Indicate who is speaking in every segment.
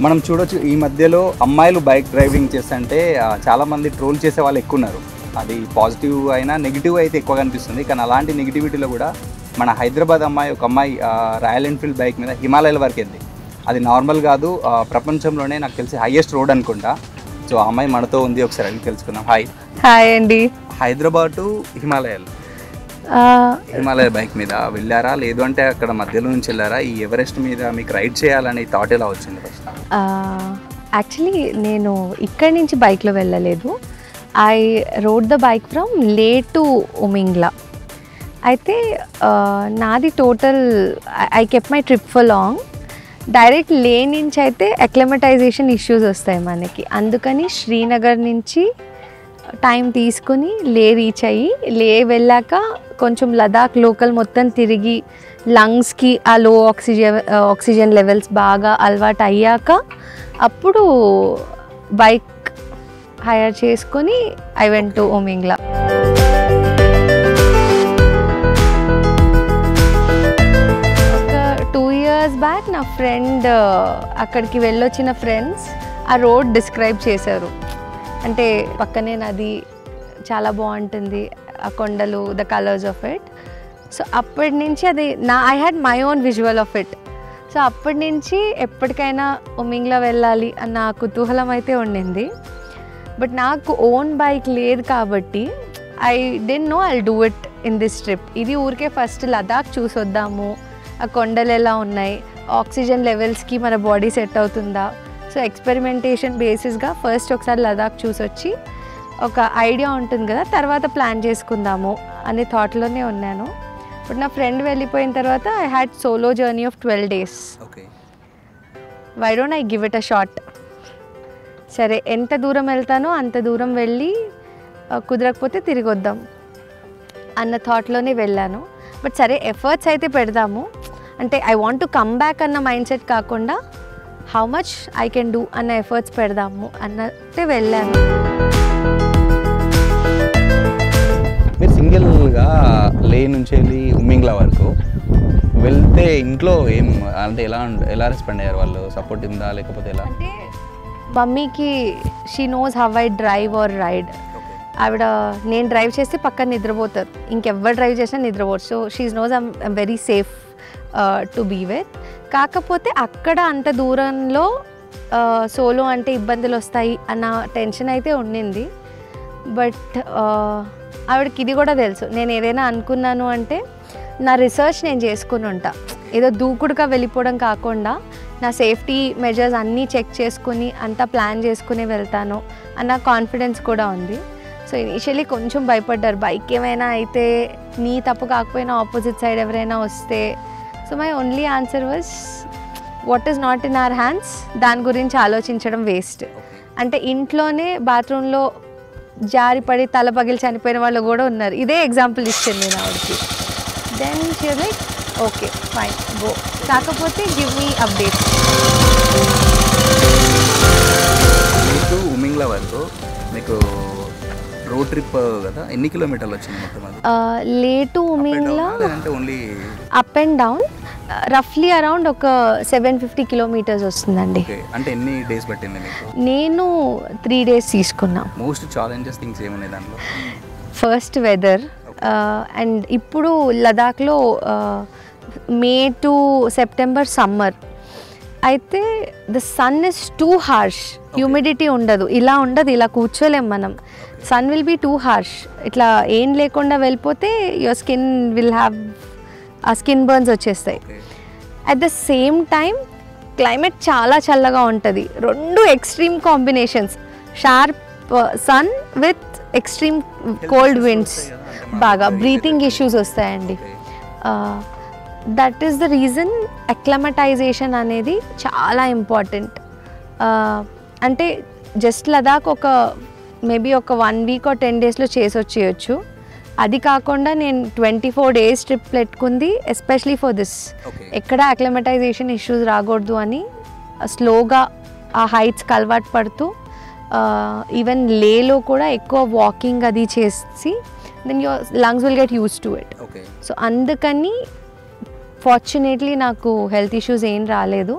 Speaker 1: మనం చూడొచ్చు ఈ మధ్యలో అమ్మాయిలు బైక్ డ్రైవింగ్ చేస్తుంటే చాలామంది ట్రోల్ చేసే వాళ్ళు ఎక్కువ ఉన్నారు. అది పాజిటివ్ అయినా నెగిటివ్ అయితే ఎక్కువగా అనిపిస్తుంది. కానీ అలాంటి నెగిటివిటీలో కూడా మన హైదరాబాద్ అమ్మాయి ఒక అమ్మాయి రాయల్ ఎన్ఫీల్డ్ బైక్ మీద హిమాలయాల వరకు వెళ్ళింది. అది నార్మల్ కాదు, ప్రపంచంలోనే నాకు తెలిసి హైయెస్ట్ రోడ్ అనుకుంటా. సో ఆ అమ్మాయి మనతో ఉంది, ఒకసారి అడిగి తెలుసుకుందాం.
Speaker 2: హాయ్ అండి.
Speaker 1: హైదరాబాద్ టు హిమాలయ బైక్ మీద వెళ్ళారా, లేదు అంటే అక్కడ మధ్యలో నుంచి వెళ్ళారా? ఈ ఎవరెస్ట్ మీద మీకు రైడ్ చేయాలని థాట్ ఎలా వచ్చింది ఫస్ట్?
Speaker 2: యాక్చువల్లీ నేను ఇక్కడి నుంచి బైక్లో వెళ్ళలేదు. I wrote the bike from లే టు ఉమింగ్లా. అయితే నాది total I kept my trip for long. Direct లే నుంచి అయితే అక్లమటైజేషన్ ఇష్యూస్ వస్తాయి మనకి, అందుకని శ్రీనగర్ నుంచి టైం తీసుకుని లే రీచ్ అయ్యి, లే వెళ్ళాక కొంచెం లదాఖ్ లోకల్ మొత్తం తిరిగి లంగ్స్కి ఆ లో ఆక్సిజన్ లెవెల్స్ బాగా అలవాటు అయ్యాక అప్పుడు బైక్ హైర్ చేసుకొని ఐ వెంట్ టు ఉమింగ్లా. ఒక 2 years బ్యాక్ నా ఫ్రెండ్, అక్కడికి వెళ్ళొచ్చిన ఫ్రెండ్స్ ఆ రోడ్ డిస్క్రైబ్ చేశారు. అంటే పక్కనే నది, చాలా బాగుంటుంది, ఆ కొండలు, the colours of it. So అప్పటి నుంచి అది I had my own visual of it. So అప్పటి నుంచి ఎప్పటికైనా ఉమింగ్లా వెళ్ళాలి అన్న కుతూహలం అయితే ఉండింది. బట్ నాకు ఓన్ బైక్ లేదు కాబట్టి I don't no I'll do it in this trip. ఇది ఊరికే ఫస్ట్ లదాఖ్ చూసొద్దాము, ఆ కొండలు ఎలా ఉన్నాయి, ఆక్సిజన్ లెవెల్స్కి మన బాడీ సెట్ అవుతుందా. సో ఎక్స్పెరిమెంటేషన్ బేసిస్గా ఫస్ట్ ఒకసారి లదాఖ్ చూసొచ్చి ఒక ఐడియా ఉంటుంది కదా, తర్వాత ప్లాన్ చేసుకుందాము అనే థాట్లోనే ఉన్నాను. బట్ నా ఫ్రెండ్ వెళ్ళిపోయిన తర్వాత I had solo journey of 12 days. Why don't I give it a shot? సరే, ఎంత దూరం వెళ్తానో అంత దూరం వెళ్ళి కుదరకపోతే తిరిగి వద్దాం అన్న థాట్లోనే వెళ్ళాను. బట్ సరే, ఎఫర్ట్స్ అయితే పెడదాము, అంటే I want to come back అన్న మైండ్ సెట్ కాకుండా how much I can do అన్న ఎఫర్ట్స్ పెడదాము అన్నట్టే వెళ్ళాను.
Speaker 1: మీరు సింగిల్గా లే నుంచి వెళ్ళి ఉమింగ్లా వరకు వెళ్తే ఇంట్లో ఏం అంటే ఎలా రెస్పాండ్ అయ్యారు వాళ్ళు? సపోర్ట్ ఉందా లేకపోతే ఎలా?
Speaker 2: అంటే మమ్మీకి she knows how I drive or ride. ఆవిడ నేను డ్రైవ్ చేస్తే పక్కన నిద్రపోతారు, ఇంకెవ్వరు డ్రైవ్ చేసినా నిద్రపోరు. So she knows I'm very safe to be with. కాకపోతే అక్కడ అంత దూరంలో సోలో అంటే ఇబ్బందులు వస్తాయి అన్న టెన్షన్ అయితే ఉండింది. బట్ ఆవిడకి ఇది కూడా తెలుసు, నేను ఏదైనా అనుకున్నాను అంటే నా రీసెర్చ్ నేను చేసుకుని ఉంటా. ఏదో దూకుడుగా వెళ్ళిపోవడం కాకుండా నా సేఫ్టీ మెజర్స్ అన్నీ చెక్ చేసుకుని అంతా ప్లాన్ చేసుకుని వెళ్తాను అన్న కాన్ఫిడెన్స్ కూడా ఉంది. సో ఇనిషియలీ కొంచెం భయపడ్డారు, బైక్ ఏమైనా అయితే నీ తప్పు కాకపోయినా ఆపోజిట్ సైడ్ ఎవరైనా వస్తే. So my only answer was what is not in our hands, దాని గురించి ఆలోచించడం వేస్ట్. అంటే ఇంట్లోనే బాత్రూంలో జారిపడి తల పగిలి చనిపోయిన వాళ్ళు కూడా ఉన్నారు. ఇదే ఎగ్జాంపుల్ ఇచ్చాను నేను ఆవిడకి. Then she was like okay fine go, కాకపోతే గివ్ మీ అప్డేట్.
Speaker 1: ఉమింగ్లా వరకు మీకు రోడ్ ట్రిప్ కదా, ఎన్ని కిలోమీటర్లు వచ్చింది మొత్తం?
Speaker 2: Leh to Umlingla
Speaker 1: only
Speaker 2: up and down రఫ్లీ అరౌండ్ ఒక 750 kilometers వస్తుందండి.
Speaker 1: అంటే ఎన్ని డేస్ పట్టింది మీకు?
Speaker 2: నేను 3 days తీసుకున్నా.
Speaker 1: మోస్ట్ ఛాలెంజెస్ థింగ్స్ ఏమున్నాయి దాంట్లో?
Speaker 2: ఫస్ట్ వెదర్, అండ్ ఇప్పుడు లదాఖ్లో మే టు సెప్టెంబర్ సమ్మర్ అయితే the sun is too harsh, humidity ఉండదు, ఇలా ఉండదు, ఇలా కూర్చోలేం మనం. Sun will be too harsh. ఇట్లా ఏం లేకుండా వెళ్ళిపోతే your skin will have a skin burns వచ్చేస్తాయి. At the same time climate చాలా చల్లగా ఉంటుంది. రెండు extreme combinations, sharp sun with extreme cold winds, బాగా బ్రీతింగ్ ఇష్యూస్ వస్తాయండి. That is the reason acclimatization అనేది చాలా ఇంపార్టెంట్. అంటే జస్ట్ లదాఖ్ ఒక మేబీ ఒక 1 week or 10 daysలో చేసి వచ్చేయచ్చు. అది కాకుండా నేను 24 days ట్రిప్ పెట్టుకుంది ఎస్పెషలీ ఫర్ దిస్. ఎక్కడ అక్లమటైజేషన్ ఇష్యూస్ రాకూడదు అని స్లోగా ఆ హైట్స్కి అలవాటు పడుతూ, ఈవెన్ లేలో కూడా ఎక్కువ వాకింగ్ అది చేసి then your lungs will get used to it. So అందుకని ఫార్చునేట్లీ నాకు హెల్త్ ఇష్యూస్ ఏం రాలేదు.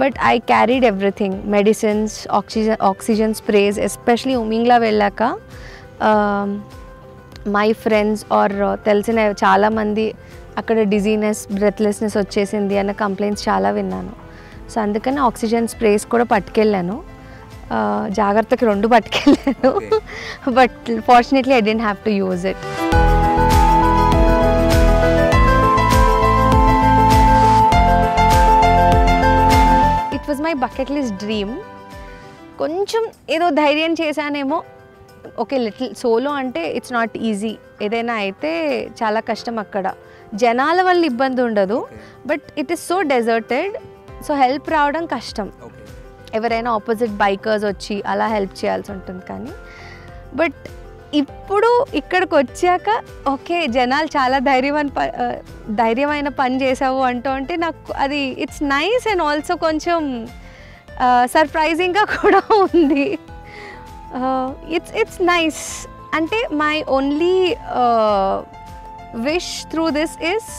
Speaker 2: But I carried everything, medicines, oxygen sprays. Especially Umlingla వెళ్ళాక మై ఫ్రెండ్స్ ఆర్ తెలిసిన చాలామంది అక్కడ డిజీనెస్, బ్రెత్లెస్నెస్ వచ్చేసింది అన్న కంప్లైంట్స్ చాలా విన్నాను. సో అందుకని ఆక్సిజన్ స్ప్రేస్ కూడా పట్టుకెళ్ళాను. జాగ్రత్తకి 2 పట్టుకెళ్ళాను. But fortunately I didn't have to use it. It was my bucket list dream. కొంచెం ఏదో ధైర్యం చేశానేమో. ఓకే, లిటిల్ సోలో అంటే ఇట్స్ నాట్ ఈజీ. ఏదైనా అయితే చాలా కష్టం. అక్కడ జనాల వల్ల ఇబ్బంది ఉండదు, but it is so deserted. So help రావడం కష్టం. ఎవరైనా ఆపోజిట్ బైకర్స్ వచ్చి అలా హెల్ప్ చేయాల్సి ఉంటుంది. కానీ బట్ ఇప్పుడు ఇక్కడికి వచ్చాక ఓకే, జనాలు చాలా ధైర్యమైన పని చేసావు అంటూ అంటే నాకు అది ఇట్స్ నైస్ అండ్ ఆల్సో కొంచెం సర్ప్రైజింగ్గా కూడా ఉంది. It's nice. అంటే my only wish through this is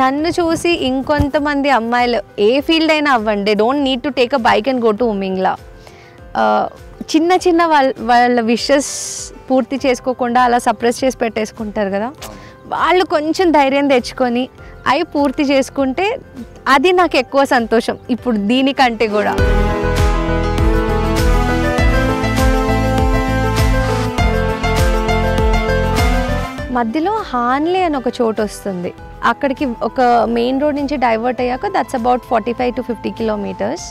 Speaker 2: నన్ను చూసి ఇంకొంతమంది అమ్మాయిలు ఏ ఫీల్డ్ అయినా అవ్వండి, don't need to take a bike and go to Umlingla. చిన్న చిన్న వాళ్ళ విషెస్ పూర్తి చేసుకోకుండా అలా సప్రెస్ చేసి పెట్టేసుకుంటారు కదా, వాళ్ళు కొంచెం ధైర్యం తెచ్చుకొని అవి పూర్తి చేసుకుంటే అది నాకు ఎక్కువ సంతోషం ఇప్పుడు దీనికంటే కూడా. మధ్యలో హాన్లే అని ఒక చోటు వస్తుంది. అక్కడికి ఒక మెయిన్ రోడ్ నుంచి డైవర్ట్ అయ్యాక that's about 45 to 50 kilometres.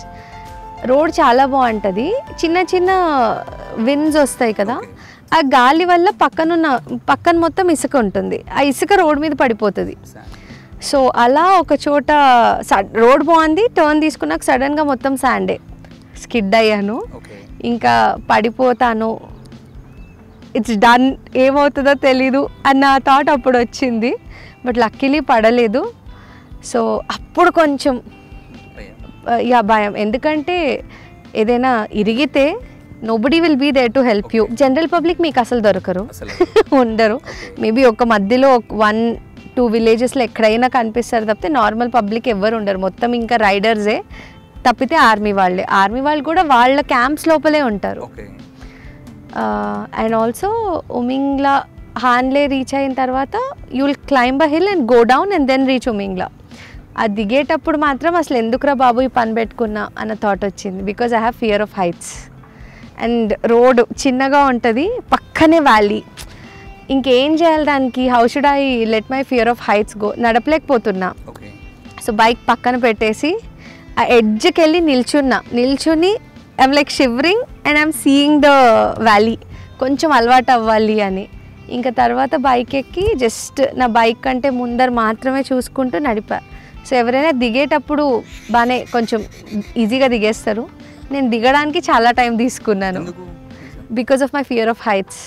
Speaker 2: Road చాలా బాగుంటుంది. చిన్న చిన్న విండ్స్ వస్తాయి కదా, ఆ గాలి వల్ల పక్కన మొత్తం ఇసుక ఉంటుంది. ఆ ఇసుక రోడ్ మీద పడిపోతుంది. సో అలా ఒక చోట రోడ్ బాగుంది, టర్న్ తీసుకున్నాక సడన్గా మొత్తం శాండే. స్కిడ్ అయ్యాను, ఇంకా పడిపోతాను, ఇట్స్ డన్, ఏమవుతుందో తెలీదు అన్న థాట్ అప్పుడు వచ్చింది. బట్ లక్కీలీ పడలేదు. సో అప్పుడు కొంచెం భయం. ఎందుకంటే ఏదైనా ఇరిగితే nobody will be there to help you. General public మీకు అసలు దొరకరు, ఉండరు. మేబీ ఒక మధ్యలో 1-2 విలేజెస్లో ఎక్కడైనా కనిపిస్తారు తప్పితే నార్మల్ పబ్లిక్ ఎవ్వరు ఉండరు. మొత్తం ఇంకా రైడర్సే తప్పితే ఆర్మీ వాళ్ళు కూడా వాళ్ళ క్యాంప్స్ లోపలే ఉంటారు. And also Umlingla Hanle reach అయిన తర్వాత you will climb a hill and go down and then reach Umlingla. అది దిగేటప్పుడు మాత్రం అసలు ఎందుకురా బాబు ఈ పని పెట్టుకున్నా అన్న థాట్ వచ్చింది. Because I have fear of heights. And road చిన్నగా ఉంటుంది, పక్కనే వ్యాలీ. ఇంకేం చేయాలి దానికి? How should I let my fear of heights go? నడపలేకపోతున్నా. సో బైక్ పక్కన పెట్టేసి ఆ ఎడ్జ్కి వెళ్ళి నిల్చుని I'm like shivering and I'm seeing the valley. కొంచెం అలవాటు అవ్వాలి అని. ఇంకా తర్వాత బైక్ ఎక్కి జస్ట్ నా బైక్ కంటే ముందర మాత్రమే చూసుకుంటూ నడిపా. సో ఎవరైనా దిగేటప్పుడు బాగానే కొంచెం ఈజీగా దిగేస్తారు. నేను దిగడానికి చాలా టైం తీసుకున్నాను because of my fear of heights.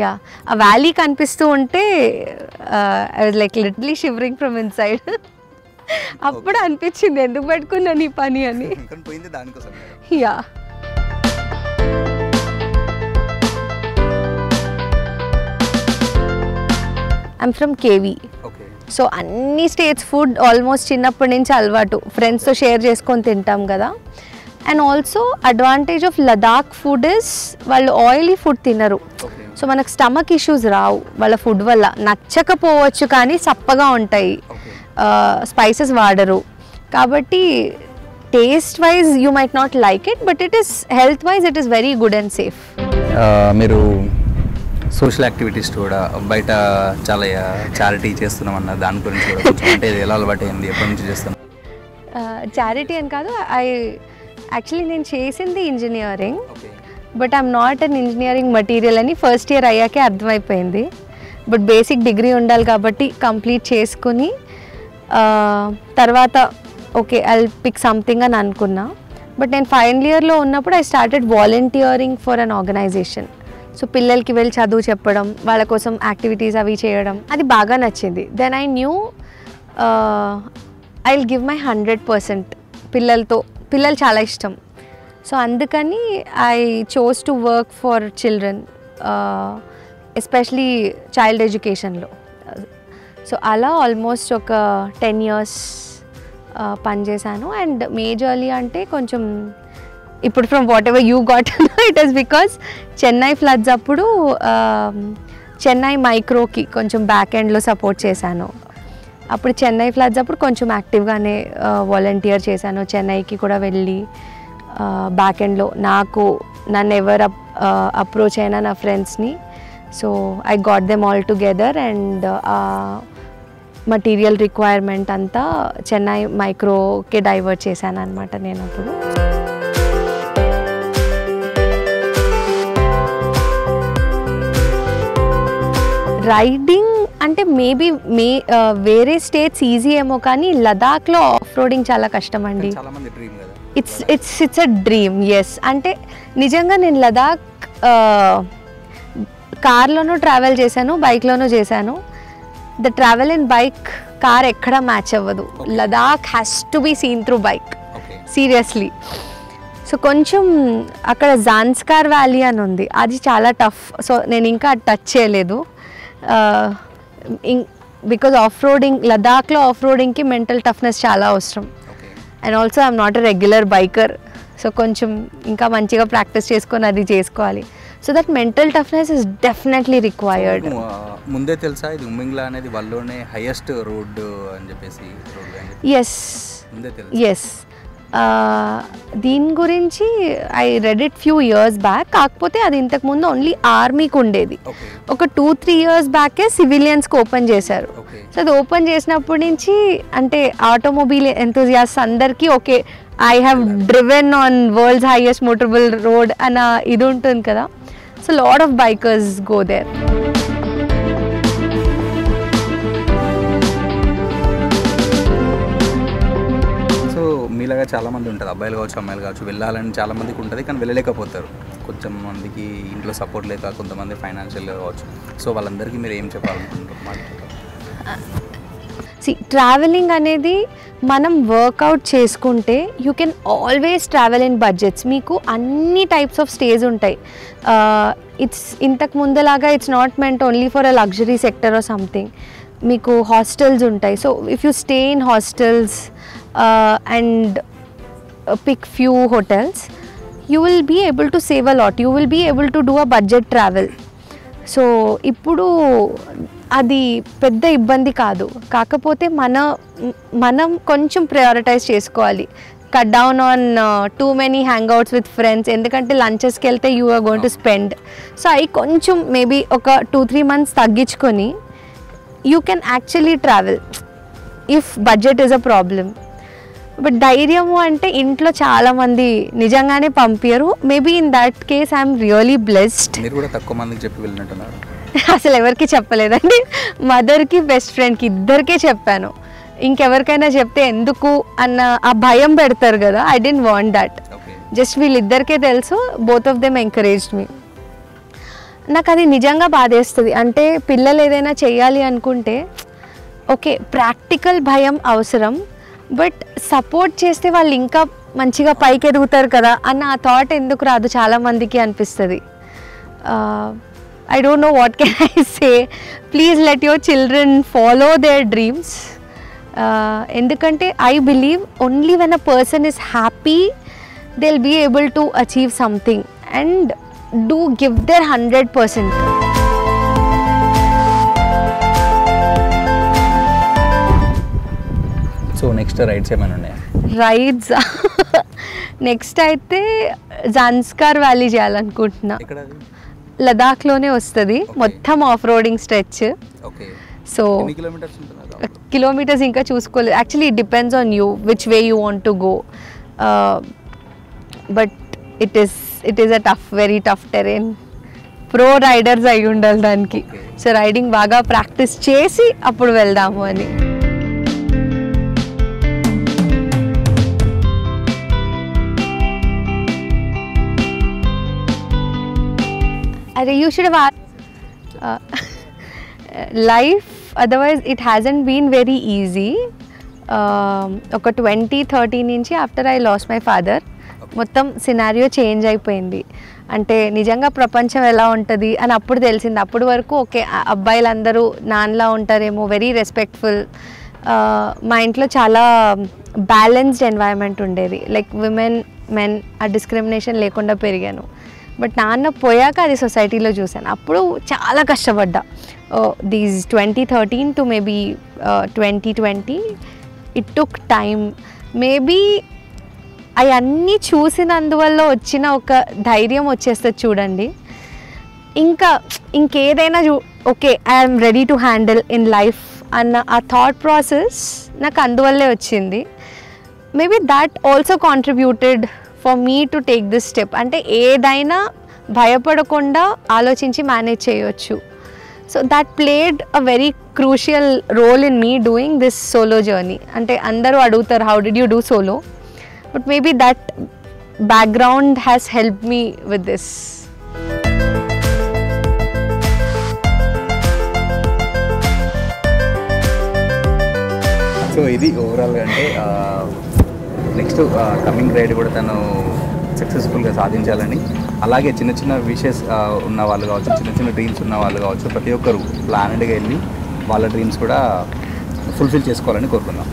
Speaker 2: Yeah, ఆ వ్యాలీ కనిపిస్తూ ఉంటే I was like literally shivering from inside. అప్పుడు అనిపించింది ఎందుకు పెట్టుకున్నాను ఈ పని అని. Yeah. I'm from KV. So అన్ని స్టేట్స్ ఫుడ్ ఆల్మోస్ట్ చిన్నప్పటి నుంచి అలవాటు, ఫ్రెండ్స్తో షేర్ చేసుకొని తింటాం కదా. And also advantage of Ladakh food is వాళ్ళు ఆయిలీ ఫుడ్ తినరు. సో మనకు స్టమక్ ఇష్యూస్ రావు వాళ్ళ ఫుడ్ వల్ల. నచ్చకపోవచ్చు కానీ చప్పగా ఉంటాయి, స్పైసెస్ వాడరు. కాబట్టి taste wise you might not like it, but it is health wise it is very good and safe.
Speaker 1: మీరు సోషల్ యాక్టివిటీస్ కూడా బయట చాలా చారిటీ చేస్తున్నామన్న దాని గురించి కూడా కొంచెం, అంటే ఇది ఎలా అలవాటు అయింది, ఎప్పటి నుంచి చేస్తాను?
Speaker 2: చారిటీ అని కాదు, యాక్చువల్లీ నేను చేసింది engineering, but I'm not an engineering material అని ఫస్ట్ ఇయర్ అయ్యాకే అర్థమైపోయింది. బట్ బేసిక్ డిగ్రీ ఉండాలి కాబట్టి కంప్లీట్ చేసుకుని తర్వాత ఓకే ఐ పిక్ సంథింగ్ అని అనుకున్నా. బట్ నేను ఫైనల్ ఇయర్లో ఉన్నప్పుడు I started volunteering for an organization. So పిల్లలకి వెళ్ళి చదువు చెప్పడం, వాళ్ళ కోసం యాక్టివిటీస్ అవి చేయడం, అది బాగా నచ్చింది. Then I knew I will give my 100%. పిల్లలు చాలా ఇష్టం. సో అందుకని I chose to work for children, especially child ఎడ్యుకేషన్లో. సో అలా ఆల్మోస్ట్ ఒక 10 years పనిచేశాను. అండ్ మేజర్లీ అంటే కొంచెం ఇప్పుడు from whatever you got it is because Chennai floods అప్పుడు చెన్నై మైక్రోకి కొంచెం బ్యాక్ ఎండ్లో సపోర్ట్ చేశాను. అప్పుడు చెన్నై ఫ్లడ్స్ అప్పుడు కొంచెం యాక్టివ్గానే వాలంటీర్ చేశాను. చెన్నైకి కూడా వెళ్ళి బ్యాక్ ఎండ్లో నన్ను ఎవరు అప్రోచ్ అయినా నా ఫ్రెండ్స్ని, so I got them all together and material requirement అంతా చెన్నై మైక్రోకి డైవర్ట్ చేశాను అనమాట నేను అప్పుడు. రైడింగ్ అంటే మేబీ వేరే స్టేట్స్ ఈజీ ఏమో కానీ లదాఖ్లో ఆఫ్ రోడింగ్ చాలా కష్టం అండి. It's a dream. ఎస్, అంటే నిజంగా నేను లదాఖ్ కార్లోనూ ట్రావెల్ చేశాను, బైక్లోనూ చేశాను. The travel in bike car ఎక్కడా మ్యాచ్ అవ్వదు. Ladakh has to be seen through bike, seriously. So కొంచెం అక్కడ జాన్స్కార్ వ్యాలీ అని ఉంది, అది చాలా టఫ్. సో నేను ఇంకా టచ్ చేయలేదు బికాజ్ ఆఫ్ రోడింగ్, లదాఖ్లో ఆఫ్ రోడింగ్కి మెంటల్ టఫ్నెస్ చాలా అవసరం. And also I'm not a regular biker, so కొంచెం ఇంకా మంచిగా ప్రాక్టీస్ చేసుకొని అది చేసుకోవాలి. So that mental toughness is definitely required.
Speaker 1: ముందే తెలుసా ఇది ఉమ్మింగ్లా అనేది వరల్డ్లోనే హైయెస్ట్ రోడ్ అని చెప్పేసి?
Speaker 2: ఎస్ ఎస్, దీని గురించి I read it few years back. కాకపోతే అది ఇంతకుముందు ఓన్లీ ఆర్మీకి ఉండేది. ఒక 2-3 years బ్యాకే సివిలియన్స్కి ఓపెన్ చేశారు. సో అది ఓపెన్ చేసినప్పటి నుంచి అంటే ఆటోమొబైల్ ఎంతూజియాస్ట్ అందరికీ okay, I have driven on world's highest motorable road అన్న ఇది ఉంటుంది కదా. So lot of bikers go there.
Speaker 1: మీలాగా చాలామంది ఉంటుంది, అబ్బాయిలు కావచ్చు అమ్మాయిలు కావచ్చు, వెళ్ళాలని చాలామందికి ఉంటుంది కానీ వెళ్ళలేకపోతారు. కొంచెం మందికి ఇంట్లో సపోర్ట్ లేక, కొంతమంది ఫైనాన్షియల్గా కావచ్చు. సో వాళ్ళందరికీ మీరు ఏం చెప్పాలనుకుంటున్నారు?
Speaker 2: ట్రావెలింగ్ అనేది మనం వర్కౌట్ చేసుకుంటే you can always travel in budgets. మీకు అన్ని టైప్స్ ఆఫ్ స్టేస్ ఉంటాయి. ఇంతకు ముందులాగా it's not meant only for a luxury sector or something. మీకు హాస్టల్స్ ఉంటాయి. So if you stay in hostels and pick few hotels, you will be able to save a lot. You will be able to do a budget travel. So ఇప్పుడు అది పెద్ద ఇబ్బంది కాదు. కాకపోతే మనం కొంచెం ప్రయారిటైజ్ చేసుకోవాలి. Cut down on too many hangouts with friends. ఎందుకంటే లంచెస్కి వెళ్తే you are going to spend. So అవి కొంచెం మేబీ ఒక 2-3 months తగ్గించుకొని you can actually travel if budget is a problem. But ధైర్యము అంటే ఇంట్లో చాలామంది నిజంగానే పంపించరు. Maybe in that case I'm really blessed.
Speaker 1: మీరు కూడా తక్కువ మందికి చెప్పి వెళ్ళినట్టున్నారు?
Speaker 2: అసలు ఎవరికి చెప్పలేదండి. మదర్కి, బెస్ట్ ఫ్రెండ్కి, ఇద్దరికే చెప్పాను. ఇంకెవరికైనా చెప్తే ఎందుకు అన్న ఆ భయం పెడతారు కదా. I don't want that. Just వీళ్ళిద్దరికే తెలుసు. Both of them encouraged me. నాకు అది నిజంగా బాధేస్తుంది. అంటే పిల్లలు ఏదైనా చేయాలి అనుకుంటే ఓకే, ప్రాక్టికల్ భయం అవసరం, బట్ సపోర్ట్ చేస్తే వాళ్ళు ఇంకా మంచిగా పైకి ఎదుగుతారు కదా అన్న ఆ థాట్ ఎందుకు రాదు చాలామందికి అనిపిస్తుంది. I don't know what can I say. Please let your children follow their dreams. ఎందుకంటే I believe only when a person is happy they will be able to achieve something and do give their 100%.
Speaker 1: So next rides ఏమైనా ఉన్నాయా?
Speaker 2: Rides next అయితే Zanskar valley చేయాలనుకుంటున్నా. లదాఖ్లోనే వస్తుంది. మొత్తం off roading stretch. So kilometres ఇంకా చూసుకోలేదు. Actually it depends on you which way you want to go. But it is a tough, very tough Tarain. Pro riders అయి ఉండాలి దానికి. సో రైడింగ్ బాగా ప్రాక్టీస్ చేసి అప్పుడు వెళ్దాము అని. అరే you should have life, otherwise it hasn't been very easy. ఒక 2013 నుంచి after I lost my father మొత్తం సినారియో చేంజ్ అయిపోయింది. అంటే నిజంగా ప్రపంచం ఎలా ఉంటుంది అని అప్పుడు తెలిసింది. అప్పటి వరకు ఓకే అబ్బాయిలందరూ నాన్నలా ఉంటారేమో, వెరీ రెస్పెక్ట్ఫుల్. మా ఇంట్లో చాలా బ్యాలెన్స్డ్ ఎన్వైరన్మెంట్ ఉండేది, లైక్ విమెన్ మెన్ ఆ డిస్క్రిమినేషన్ లేకుండా పెరిగాను. బట్ నాన్న పోయాక అది సొసైటీలో చూశాను. అప్పుడు చాలా కష్టపడ్డా. These 2013 to maybe 2020 it took time. Maybe అవన్నీ చూసినందువల్ల వచ్చిన ఒక ధైర్యం వచ్చేస్తుంది చూడండి. ఇంకేదైనా okay I'm ready to handle in life అన్న ఆ థాట్ ప్రాసెస్ నాకు అందువల్లే వచ్చింది. Maybe that also contributed for me to take this step. అంటే ఏదైనా భయపడకుండా ఆలోచించి మేనేజ్ చేయొచ్చు. So that played a very crucial role in me doing this solo journey. అంటే అందరూ అడుగుతారు how did you do solo, but maybe that background has help me with this.
Speaker 1: So ఇది ఓవరాల్గా అంటే నెక్స్ట్ కమింగ్ రైడ్ కూడా తను సక్సెస్ఫుల్గా సాధించాలని, అలాగే చిన్న చిన్న విషెస్ ఉన్న వాళ్ళు కావచ్చు, చిన్న చిన్న డ్రీమ్స్ ఉన్న వాళ్ళు కావచ్చు, ప్రతి ఒక్కరు ప్లానెడ్గా వెళ్ళి వాళ్ళ డ్రీమ్స్ కూడా ఫుల్ఫిల్ చేసుకోవాలని కోరుకుందాం.